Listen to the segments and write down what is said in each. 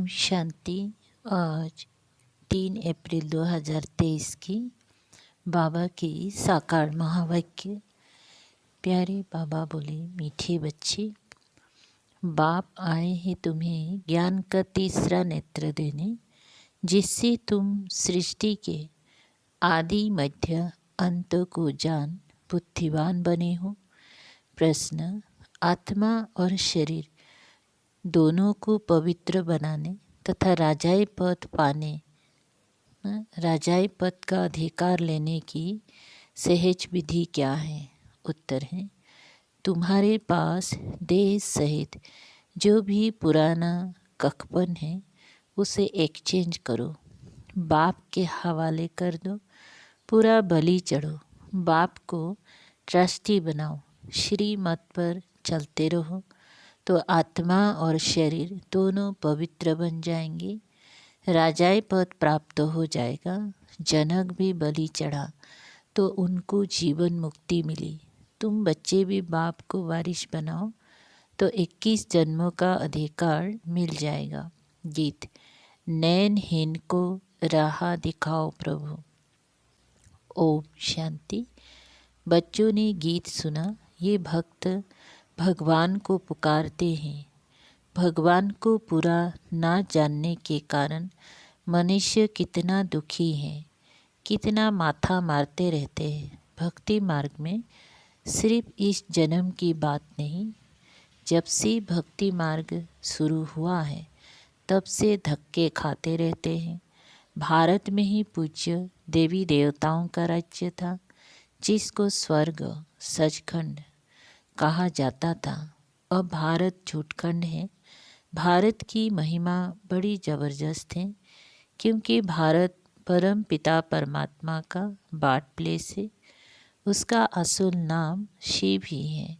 ओम शांति। आज 3 अप्रैल 2023 की बाबा की साकार महावाक्य। प्यारे बाबा बोले, मीठे बच्चे, बाप आए हैं तुम्हें ज्ञान का तीसरा नेत्र देने, जिससे तुम सृष्टि के आदि मध्य अंत को जान बुद्धिवान बने हो। प्रश्न: आत्मा और शरीर दोनों को पवित्र बनाने तथा राजाई पद पाने, राजाई पद का अधिकार लेने की सहज विधि क्या है? उत्तर है, तुम्हारे पास देह सहित जो भी पुराना कखपन है उसे एक्सचेंज करो, बाप के हवाले कर दो, पूरा बलि चढ़ो, बाप को ट्रस्टी बनाओ, श्री मत पर चलते रहो, तो आत्मा और शरीर दोनों पवित्र बन जाएंगे, राजाई पद प्राप्त हो जाएगा। जनक भी बलि चढ़ा तो उनको जीवन मुक्ति मिली। तुम बच्चे भी बाप को वारिस बनाओ तो 21 जन्मों का अधिकार मिल जाएगा। गीत: नैनहीन को राह दिखाओ प्रभु। ओम शांति। बच्चों ने गीत सुना। ये भक्त भगवान को पुकारते हैं। भगवान को पूरा ना जानने के कारण मनुष्य कितना दुखी है, कितना माथा मारते रहते हैं। भक्ति मार्ग में सिर्फ इस जन्म की बात नहीं, जब से भक्ति मार्ग शुरू हुआ है तब से धक्के खाते रहते हैं। भारत में ही पूज्य देवी देवताओं का राज्य था, जिसको स्वर्ग सचखंड कहा जाता था। अब भारत झूठखंड है। भारत की महिमा बड़ी ज़बरदस्त है, क्योंकि भारत परम पिता परमात्मा का बर्थ प्लेस है। उसका असल नाम शिव ही है।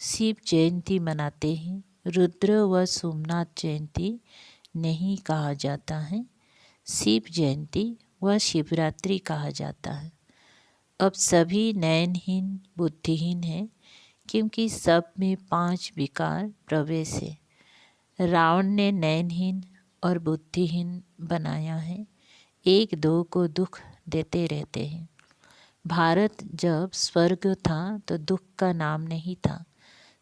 शिव जयंती मनाते हैं। रुद्र व सोमनाथ जयंती नहीं कहा जाता है, शिव जयंती व शिवरात्रि कहा जाता है। अब सभी नयनहीन बुद्धिहीन हैं, क्योंकि सब में 5 विकार प्रवेश है। रावण ने नयनहीन और बुद्धिहीन बनाया है, 1-2 को दुख देते रहते हैं। भारत जब स्वर्ग था तो दुख का नाम नहीं था।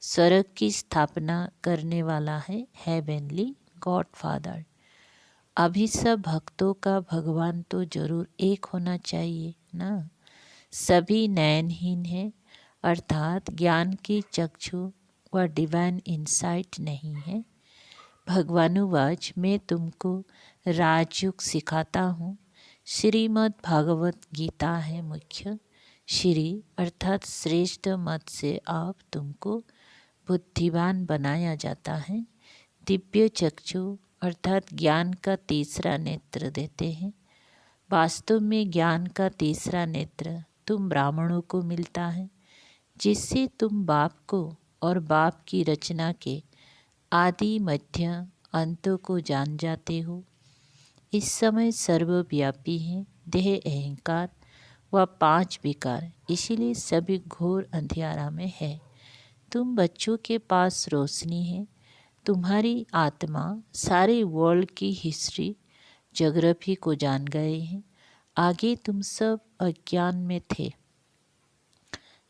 स्वर्ग की स्थापना करने वाला है हेवनली गॉड फादर। अभी सब भक्तों का भगवान तो जरूर एक होना चाहिए ना। सभी नयनहीन है, अर्थात ज्ञान की चक्षु व डिवाइन इंसाइट नहीं है। भगवानुवाच, मैं तुमको राजयोग सिखाता हूँ। श्रीमद् भागवत गीता है मुख्य। श्री अर्थात श्रेष्ठ मत से आप तुमको बुद्धिवान बनाया जाता है। दिव्य चक्षु अर्थात ज्ञान का तीसरा नेत्र देते हैं। वास्तव में ज्ञान का तीसरा नेत्र तुम ब्राह्मणों को मिलता है, जिससे तुम बाप को और बाप की रचना के आदि मध्य अंतों को जान जाते हो। इस समय सर्वव्यापी है देह, अहंकार व 5 विकार, इसीलिए सभी घोर अंधियारा में है। तुम बच्चों के पास रोशनी है। तुम्हारी आत्मा सारे वर्ल्ड की हिस्ट्री ज्योग्राफी को जान गए हैं। आगे तुम सब अज्ञान में थे।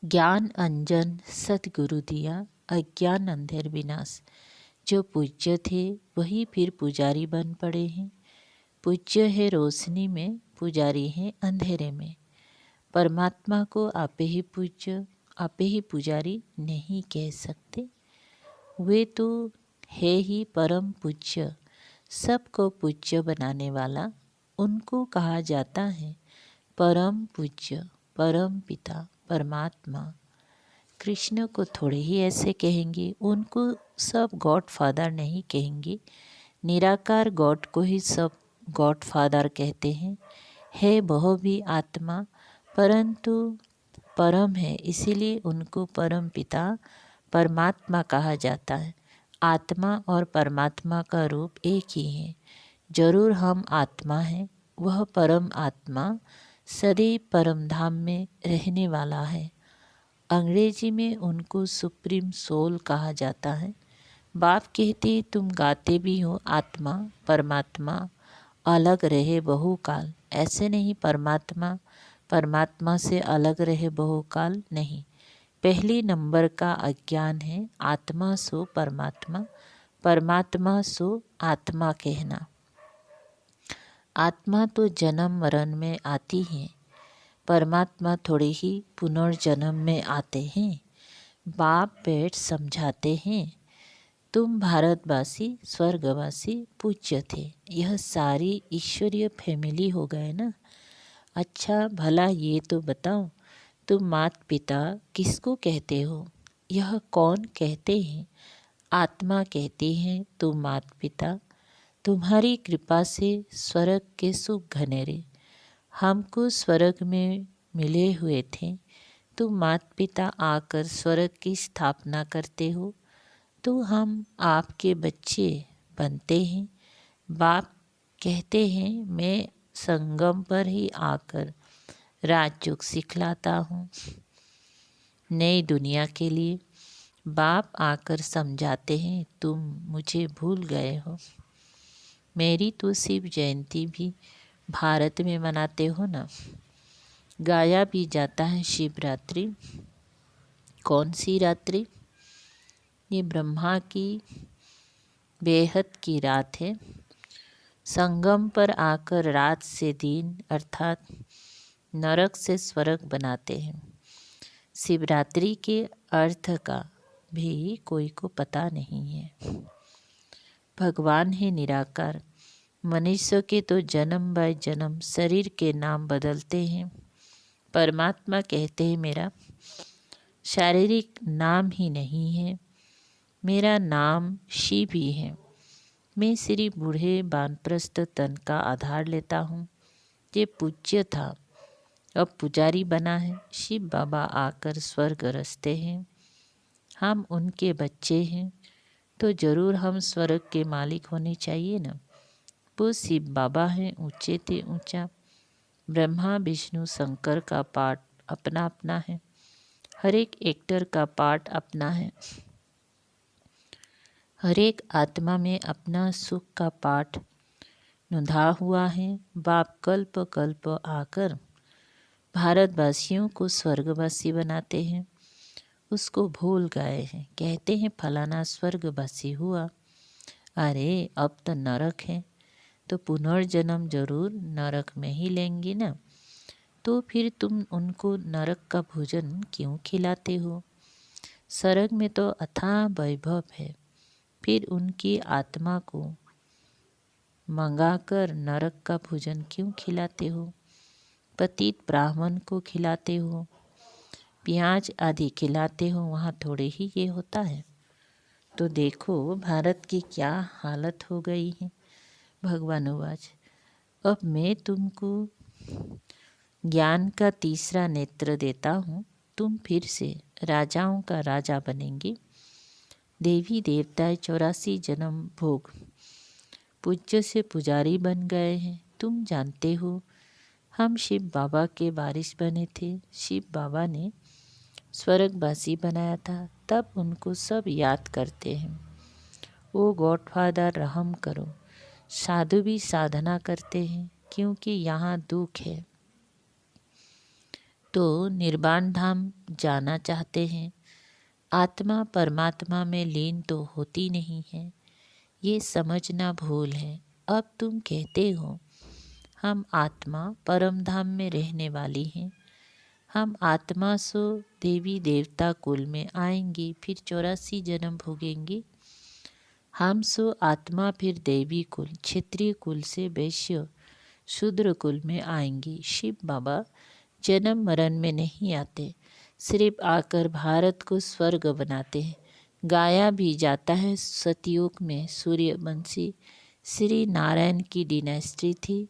ज्ञान अंजन सतगुरु दिया, अज्ञान अंधेर विनाश। जो पूज्य थे वही फिर पुजारी बन पड़े हैं। पूज्य है रोशनी में, पुजारी है अंधेरे में। परमात्मा को आपे ही पूज्य, आपे ही पुजारी नहीं कह सकते। वे तो है ही परम पूज्य, सबको पूज्य बनाने वाला। उनको कहा जाता है परम पूज्य, परम पिता परमात्मा। कृष्ण को थोड़े ही ऐसे कहेंगे, उनको सब गॉड फादर नहीं कहेंगे। निराकार गॉड को ही सब गॉड फादर कहते हैं। है वह भी आत्मा, परंतु परम है, इसीलिए उनको परम पिता परमात्मा कहा जाता है। आत्मा और परमात्मा का रूप एक ही है। जरूर हम आत्मा हैं, वह परम आत्मा सदैव परम धाम में रहने वाला है। अंग्रेजी में उनको सुप्रीम सोल कहा जाता है। बाप कहते तुम गाते भी हो आत्मा परमात्मा अलग रहे बहुकाल। ऐसे नहीं, परमात्मा परमात्मा से अलग रहे बहुकाल नहीं। पहली नंबर का अज्ञान है आत्मा सो परमात्मा, परमात्मा सो आत्मा कहना। आत्मा तो जन्म मरण में आती है, परमात्मा थोड़े ही पुनर्जन्म में आते हैं। बाप बैठ समझाते हैं तुम भारतवासी स्वर्गवासी पूज्य थे। यह सारी ईश्वरीय फैमिली हो गए ना। अच्छा भला ये तो बताओ, तुम माता पिता किसको कहते हो? यह कौन कहते हैं? आत्मा कहती है तुम माता पिता। तुम्हारी कृपा से स्वर्ग के सुख घनेरे हमको स्वर्ग में मिले हुए थे। तुम माता पिता आकर स्वर्ग की स्थापना करते हो तो हम आपके बच्चे बनते हैं। बाप कहते हैं मैं संगम पर ही आकर राजयोग सिखलाता हूँ नई दुनिया के लिए। बाप आकर समझाते हैं तुम मुझे भूल गए हो। मेरी तो शिव जयंती भी भारत में मनाते हो ना। गाया भी जाता है शिवरात्रि। कौन सी रात्रि? ये ब्रह्मा की बेहद की रात है। संगम पर आकर रात से दिन अर्थात नरक से स्वर्ग बनाते हैं। शिवरात्रि के अर्थ का भी कोई को पता नहीं है। भगवान है निराकार। मनुष्य के तो जन्म बाय जन्म शरीर के नाम बदलते हैं। परमात्मा कहते हैं मेरा शारीरिक नाम ही नहीं है, मेरा नाम शिव ही है। मैं श्री बूढ़े वानप्रस्थ तन का आधार लेता हूँ। ये पूज्य था, अब पुजारी बना है। शिव बाबा आकर स्वर्ग रचते हैं। हम उनके बच्चे हैं तो जरूर हम स्वर्ग के मालिक होने चाहिए ना। वो शिव बाबा हैं, ऊंचे ते ऊंचा। ब्रह्मा विष्णु शंकर का पार्ट अपना अपना है। हर एक एक्टर का पार्ट अपना है। हर एक आत्मा में अपना सुख का पाठ नुधा हुआ है। बाप कल्प कल्प आकर भारतवासियों को स्वर्गवासी बनाते हैं। उसको भूल गए हैं, कहते हैं फलाना स्वर्गवासी हुआ। अरे अब तो नरक है, तो पुनर्जन्म जरूर नरक में ही लेंगे ना। तो फिर तुम उनको नरक का भोजन क्यों खिलाते हो? स्वर्ग में तो अथाह वैभव है, फिर उनकी आत्मा को मंगाकर नरक का भोजन क्यों खिलाते हो? पतित ब्राह्मण को खिलाते हो, प्याज आदि खिलाते हो, वहाँ थोड़े ही ये होता है। तो देखो भारत की क्या हालत हो गई है। भगवान उवाच अब मैं तुमको ज्ञान का तीसरा नेत्र देता हूँ। तुम फिर से राजाओं का राजा बनेंगे। देवी देवता 84 जन्म भोग पूज्य से पुजारी बन गए हैं। तुम जानते हो हम शिव बाबा के वारिस बने थे। शिव बाबा ने स्वर्गवासी बनाया था, तब उनको सब याद करते हैं। ओ गॉडफादर रहम करो। साधु भी साधना करते हैं क्योंकि यहाँ दुख है, तो निर्वाण धाम जाना चाहते हैं। आत्मा परमात्मा में लीन तो होती नहीं है, ये समझना भूल है। अब तुम कहते हो हम आत्मा परम धाम में रहने वाली हैं। हम आत्मा सो देवी देवता कुल में आएंगे, फिर 84 जन्म भोगेंगे। हम सो आत्मा फिर देवी कुल क्षत्रिय कुल से वैश्य शूद्र कुल में आएंगे। शिव बाबा जन्म मरण में नहीं आते, सिर्फ आकर भारत को स्वर्ग बनाते हैं। गाया भी जाता है सतयुग में सूर्यवंशी श्री नारायण की डिनेस्टी थी।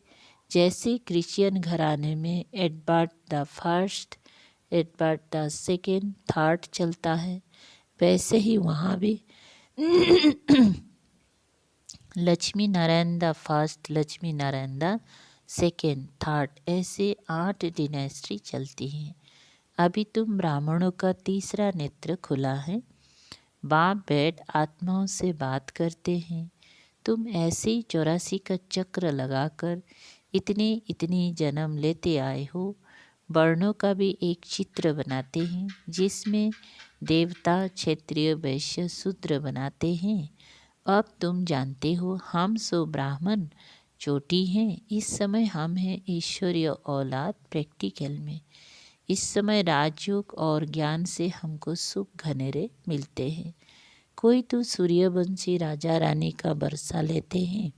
जैसे क्रिश्चियन घराने में Edward the first, Edward the second, third चलता है, वैसे ही वहाँ भी Lakshmi Narayan the first, Lakshmi Narayan the second, third, ऐसे 8 डिनेस्टी चलती हैं। अभी तुम ब्राह्मणों का तीसरा नेत्र खुला है। बाप बैठ आत्माओं से बात करते हैं। तुम ऐसे ही 84 का चक्र लगाकर इतने इतने जन्म लेते आए हो। वर्णों का भी एक चित्र बनाते हैं, जिसमें देवता, क्षत्रिय, वैश्य, शूद्र बनाते हैं। अब तुम जानते हो हम सो ब्राह्मण चोटी हैं। इस समय हम हैं ईश्वरीय औलाद प्रैक्टिकल में। इस समय राजयोग और ज्ञान से हमको सुख घनेरे मिलते हैं। कोई तो सूर्यवंशी राजा रानी का बरसा लेते हैं,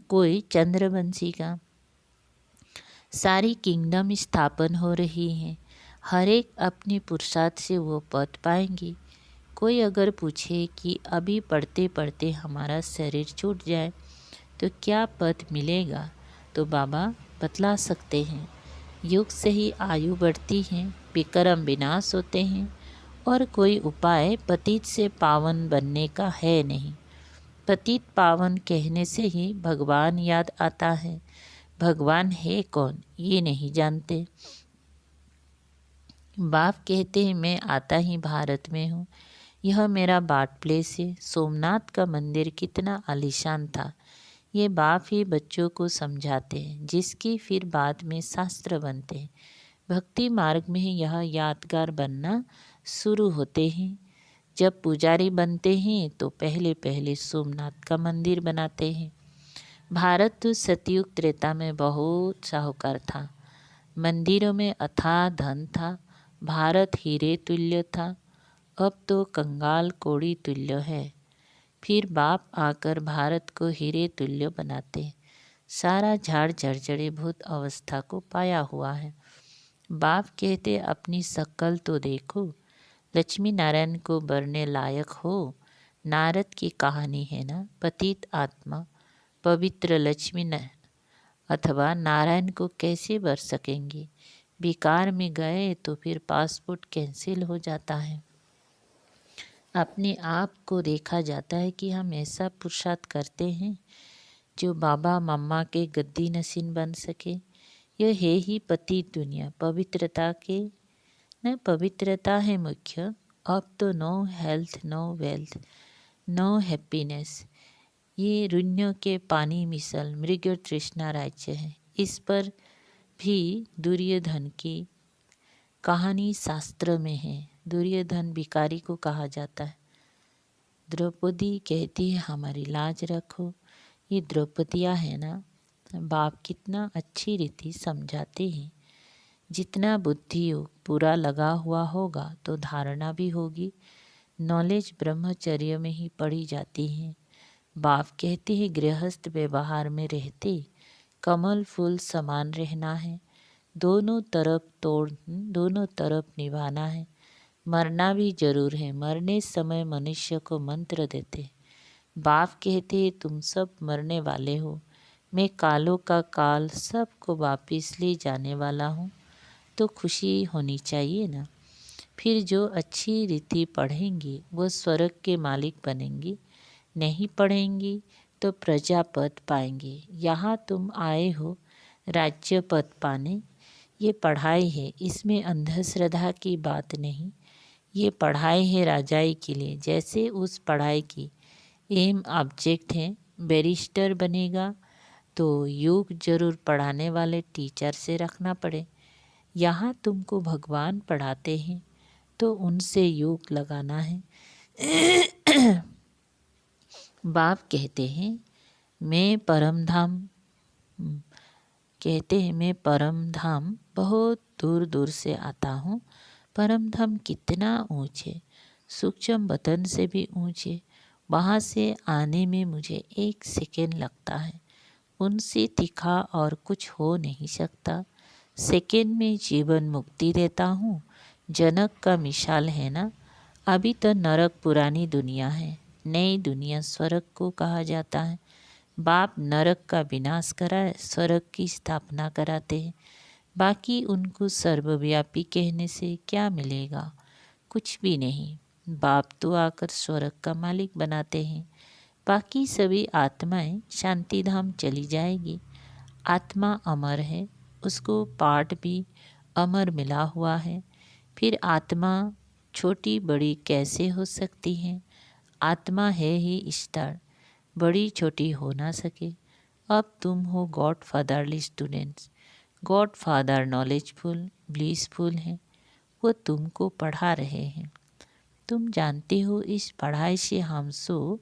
कोई चंद्रवंशी का। सारी किंगडम स्थापन हो रही हैं। हर एक अपने पुरुषार्थ से वो पद पाएंगे। कोई अगर पूछे कि अभी पढ़ते पढ़ते हमारा शरीर छूट जाए तो क्या पद मिलेगा, तो बाबा बतला सकते हैं। युग से ही आयु बढ़ती है, विक्रम विनाश होते हैं, और कोई उपाय पतित से पावन बनने का है नहीं। पतित पावन कहने से ही भगवान याद आता है। भगवान है कौन ये नहीं जानते। बाप कहते हैं मैं आता ही भारत में हूँ। यह मेरा बर्थ प्लेस है। सोमनाथ का मंदिर कितना आलीशान था, ये बाप ही बच्चों को समझाते हैं, जिसकी फिर बाद में शास्त्र बनते हैं। भक्ति मार्ग में ही यह यादगार बनना शुरू होते हैं। जब पुजारी बनते हैं तो पहले पहले सोमनाथ का मंदिर बनाते हैं। भारत तो सतयुग त्रेता में बहुत साहूकार था। मंदिरों में अथाह धन था। भारत हीरे तुल्य था। अब तो कंगाल कोड़ी तुल्य है। फिर बाप आकर भारत को हीरे तुल्य बनाते। सारा झाड़ झरझरे भूत अवस्था को पाया हुआ है। बाप कहते अपनी शक्ल तो देखो। लक्ष्मी नारायण को बरने लायक हो। नारद की कहानी है ना, पतित आत्मा पवित्र लक्ष्मी अथवा नारायण को कैसे बर सकेंगे। विकार में गए तो फिर पासपोर्ट कैंसिल हो जाता है। अपने आप को देखा जाता है कि हम ऐसा पुरुषार्थ करते हैं जो बाबा मम्मा के गद्दी नसीन बन सके। यह है ही पति दुनिया। पवित्रता के न पवित्रता है मुख्य। अब तो no health, no wealth, no happiness. ये रुण्यों के पानी मिसल मृग तृष्णा राज्य है। इस पर भी दुर्योधन की कहानी शास्त्र में है। दुर्योधन भिखारी को कहा जाता है। द्रौपदी कहती है हमारी लाज रखो। ये द्रौपदियाँ है ना, बाप कितना अच्छी रीति समझाते हैं। जितना बुद्धि योग पूरा लगा हुआ होगा तो धारणा भी होगी। नॉलेज ब्रह्मचर्य में ही पढ़ी जाती है। बाप कहते हैं गृहस्थ व्यवहार में रहते कमल फूल समान रहना है। दोनों तरफ निभाना है। मरना भी जरूर है। मरने समय मनुष्य को मंत्र देते। बाप कहते हैं तुम सब मरने वाले हो। मैं कालों का काल सबको वापिस ले जाने वाला हूँ। तो खुशी होनी चाहिए ना। फिर जो अच्छी रीति पढ़ेंगी वो स्वर्ग के मालिक बनेंगी। नहीं पढ़ेंगी तो प्रजा पद पाएंगे। यहाँ तुम आए हो राज्य पद पाने। ये पढ़ाई है, इसमें अंधश्रद्धा की बात नहीं। ये पढ़ाई है राजाई के लिए। जैसे उस पढ़ाई की एम ऑब्जेक्ट है। बैरिस्टर बनेगा तो योग जरूर पढ़ाने वाले टीचर से रखना पड़े। यहाँ तुमको भगवान पढ़ाते हैं तो उनसे योग लगाना है। बाप कहते हैं मैं परम धाम बहुत दूर दूर से आता हूँ। परम धाम कितना ऊंचे, सूक्ष्म बदन से भी ऊंचे। वहाँ से आने में मुझे 1 सेकेंड लगता है। उनसे तीखा और कुछ हो नहीं सकता। सेकेंड में जीवन मुक्ति देता हूँ। जनक का मिसाल है ना। अभी तो नरक पुरानी दुनिया है, नई दुनिया स्वर्ग को कहा जाता है। बाप नरक का विनाश कराए, स्वर्ग की स्थापना कराते हैं। बाकी उनको सर्वव्यापी कहने से क्या मिलेगा, कुछ भी नहीं। बाप तो आकर स्वर्ग का मालिक बनाते हैं। बाकी सभी आत्माएं शांति धाम चली जाएगी। आत्मा अमर है, उसको पाठ भी अमर मिला हुआ है। फिर आत्मा छोटी बड़ी कैसे हो सकती हैं? आत्मा है ही स्टार, बड़ी छोटी हो ना सके। अब तुम हो God fatherly students. God father knowledgeful blissful हैं, वो तुमको पढ़ा रहे हैं। तुम जानते हो इस पढ़ाई से हम सो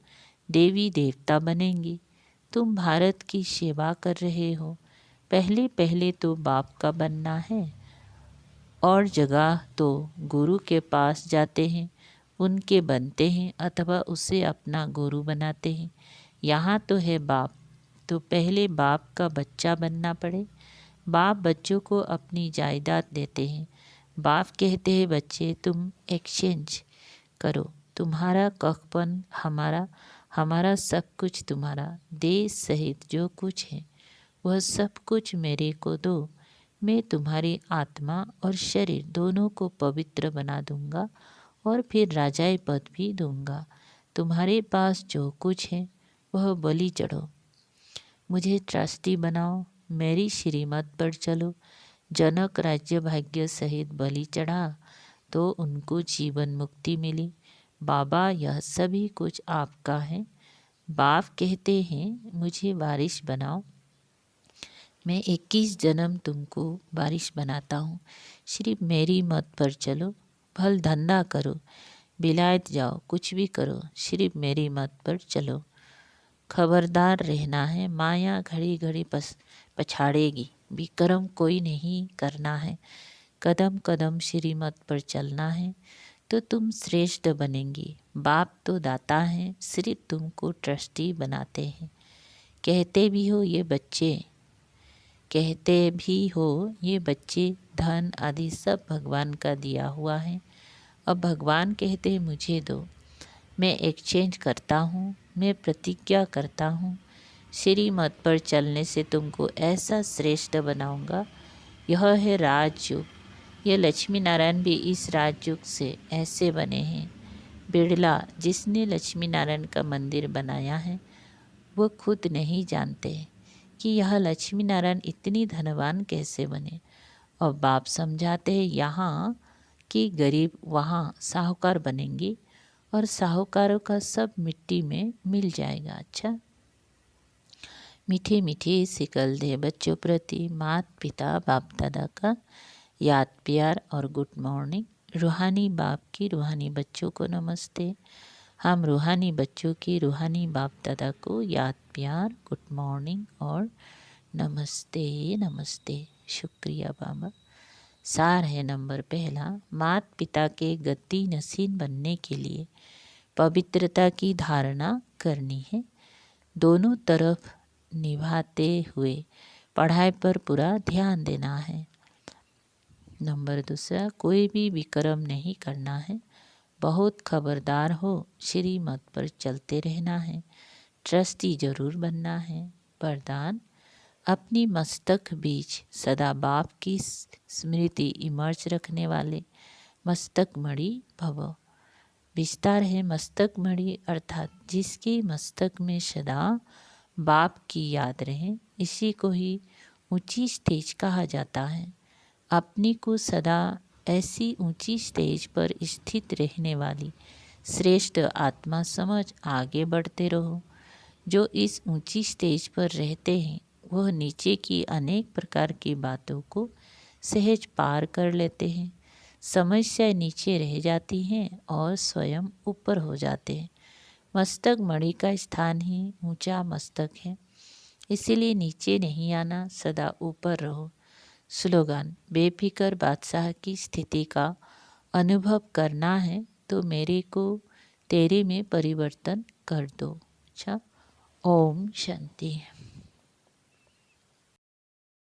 देवी देवता बनेंगे। तुम भारत की सेवा कर रहे हो। पहले पहले तो बाप का बनना है, और जगह तो गुरु के पास जाते हैं, उनके बनते हैं अथवा उसे अपना गुरु बनाते हैं। यहाँ तो है बाप, तो पहले बाप का बच्चा बनना पड़े। बाप बच्चों को अपनी जायदाद देते हैं। बाप कहते हैं बच्चे तुम एक्सचेंज करो, तुम्हारा कखपन हमारा, हमारा सब कुछ तुम्हारा। देश सहित जो कुछ है वह सब कुछ मेरे को दो। मैं तुम्हारी आत्मा और शरीर दोनों को पवित्र बना दूंगा और फिर राजाई पद भी दूंगा। तुम्हारे पास जो कुछ है वह बलि चढ़ो, मुझे ट्रस्टी बनाओ, मेरी श्रीमत पर चलो। जनक राज्य भाग्य सहित बलि चढ़ा तो उनको जीवन मुक्ति मिली। बाबा यह सभी कुछ आपका है। बाप कहते हैं मुझे वारिस बनाओ, मैं 21 जन्म तुमको वारिस बनाता हूँ। सिर्फ मेरी मत पर चलो, भल धंधा करो, विलायत जाओ, कुछ भी करो, सिर्फ मेरी मत पर चलो। खबरदार रहना है, माया घड़ी घड़ी पछाड़ेगी। विक्रम कोई नहीं करना है, कदम कदम श्रीमत पर चलना है तो तुम श्रेष्ठ बनेंगे। बाप तो दाता हैं, सिर्फ तुमको ट्रस्टी बनाते हैं। कहते भी हो ये बच्चे धन आदि सब भगवान का दिया हुआ है। अब भगवान कहते हैं मुझे दो, मैं एक्सचेंज करता हूँ, मैं प्रतिज्ञा करता हूँ। श्रीमत पर चलने से तुमको ऐसा श्रेष्ठ बनाऊंगा। यह है राजयुग। यह लक्ष्मी नारायण भी इस राजयुग से ऐसे बने हैं। बिड़ला जिसने लक्ष्मी नारायण का मंदिर बनाया है वो खुद नहीं जानते कि यह लक्ष्मी नारायण इतनी धनवान कैसे बने। और बाप समझाते हैं यहाँ कि गरीब वहाँ साहूकार बनेंगे और साहूकारों का सब मिट्टी में मिल जाएगा। अच्छा, मीठे मीठे सिकल दे बच्चों प्रति माता पिता बाप दादा का याद प्यार और गुड मॉर्निंग। रूहानी बाप की रूहानी बच्चों को नमस्ते। हम रूहानी बच्चों की रूहानी बाप दादा को याद प्यार गुड मॉर्निंग और नमस्ते नमस्ते। शुक्रिया बाबा। सार है नंबर पहला, माता पिता के गद्दी नसीन बनने के लिए पवित्रता की धारणा करनी है। दोनों तरफ निभाते हुए पढ़ाई पर पूरा ध्यान देना है। नंबर दूसरा, कोई भी विक्रम नहीं करना है। बहुत खबरदार हो, श्रीमत पर चलते रहना है। ट्रस्टी जरूर बनना है। वरदान, अपनी मस्तक बीच सदा बाप की स्मृति इमर्ज रखने वाले मस्तक मणि भव। विस्तार है मस्तक मणि अर्थात जिसकी मस्तक में सदा बाप की याद रहे, इसी को ही ऊंची स्टेज कहा जाता है। अपनी को सदा ऐसी ऊंची स्टेज पर स्थित रहने वाली श्रेष्ठ आत्मा समझ आगे बढ़ते रहो। जो इस ऊंची स्टेज पर रहते हैं वह नीचे की अनेक प्रकार की बातों को सहज पार कर लेते हैं। समस्या नीचे रह जाती हैं और स्वयं ऊपर हो जाते हैं। मस्तक मणि का स्थान ही ऊंचा मस्तक है, इसीलिए नीचे नहीं आना, सदा ऊपर रहो। स्लोगन, बेफिक्र बादशाह की स्थिति का अनुभव करना है तो मेरे को तेरे में परिवर्तन कर दो। अच्छा, ओम शांति।